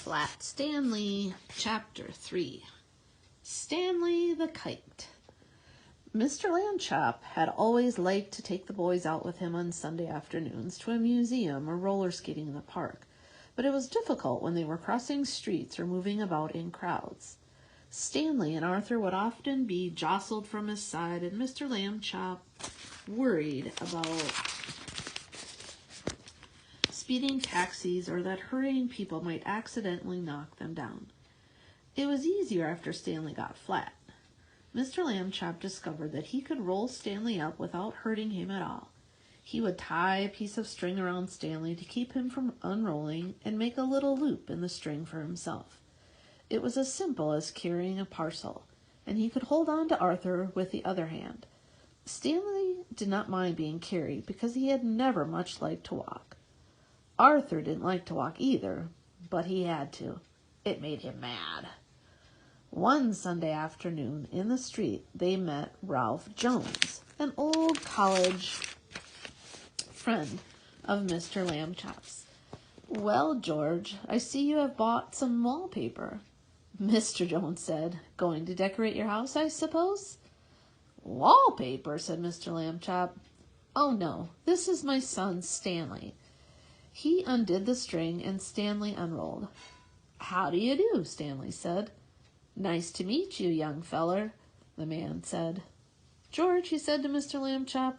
Flat Stanley, Chapter 3. Stanley the Kite. Mr. Lambchop had always liked to take the boys out with him on Sunday afternoons to a museum or roller skating in the park, but it was difficult when they were crossing streets or moving about in crowds. Stanley and Arthur would often be jostled from his side, and Mr. Lambchop worried about speeding taxis or that hurrying people might accidentally knock them down. It was easier after Stanley got flat. Mr. Lambchop discovered that he could roll Stanley up without hurting him at all. He would tie a piece of string around Stanley to keep him from unrolling and make a little loop in the string for himself. It was as simple as carrying a parcel, and he could hold on to Arthur with the other hand. Stanley did not mind being carried because he had never much liked to walk. Arthur didn't like to walk either, but he had to. It made him mad. One Sunday afternoon in the street, they met Ralph Jones, an old college friend of Mr. Lambchop's. "Well, George, I see you have bought some wallpaper," Mr. Jones said. "Going to decorate your house, I suppose?" "Wallpaper," said Mr. Lambchop. "Oh, no, this is my son, Stanley." He undid the string, and Stanley unrolled. "How do you do?" Stanley said. "Nice to meet you, young feller," the man said. "George," he said to Mr. Lambchop,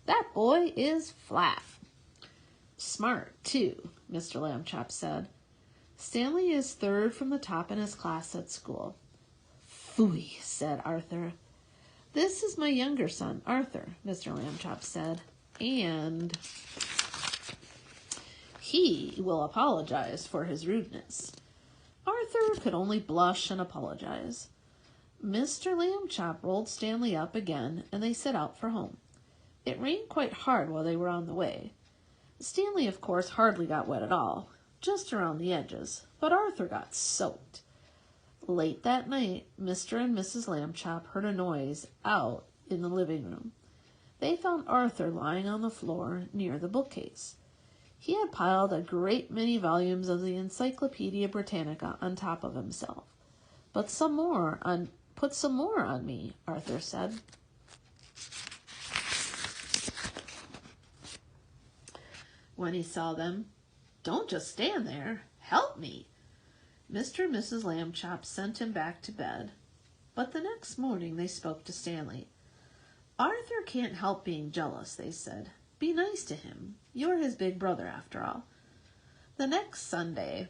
"that boy is flat." "Smart, too," Mr. Lambchop said. "Stanley is third from the top in his class at school." "Phooey," said Arthur. "This is my younger son, Arthur," Mr. Lambchop said, "and he will apologize for his rudeness." Arthur could only blush and apologize. Mr. Lambchop rolled Stanley up again, and they set out for home. It rained quite hard while they were on the way. Stanley, of course, hardly got wet at all, just around the edges, but Arthur got soaked. Late that night, Mr. and Mrs. Lambchop heard a noise out in the living room. They found Arthur lying on the floor near the bookcase. He had piled a great many volumes of the Encyclopedia Britannica on top of himself. Put some more on me," Arthur said. When he saw them, "Don't just stand there. Help me." Mr. and Mrs. Lambchop sent him back to bed, but the next morning they spoke to Stanley. "Arthur can't help being jealous," they said. "Be nice to him. You're his big brother, after all." The next Sunday,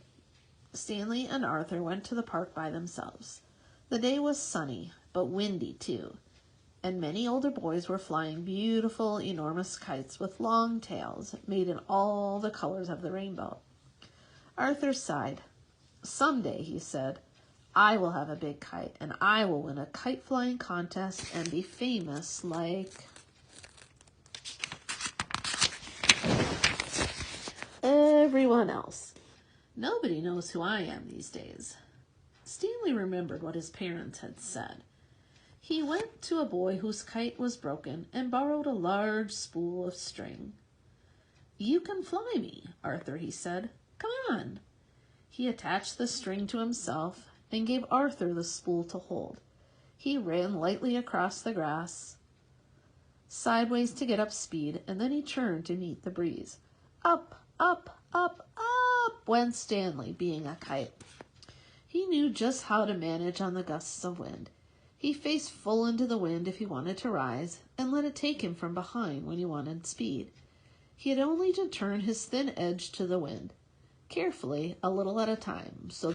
Stanley and Arthur went to the park by themselves. The day was sunny, but windy too, and many older boys were flying beautiful, enormous kites with long tails made in all the colors of the rainbow. Arthur sighed. "Someday," he said, "I will have a big kite, and I will win a kite-flying contest and be famous like everyone else. Nobody knows who I am these days." Stanley remembered what his parents had said. He went to a boy whose kite was broken and borrowed a large spool of string. "You can fly me, Arthur," he said. "Come on." He attached the string to himself and gave Arthur the spool to hold. He ran lightly across the grass, sideways to get up speed, and then he turned to meet the breeze. Up, up, up, up went Stanley, being a kite. He knew just how to manage on the gusts of wind. He faced full into the wind if he wanted to rise, and let it take him from behind when he wanted speed. He had only to turn his thin edge to the wind, carefully, a little at a time, so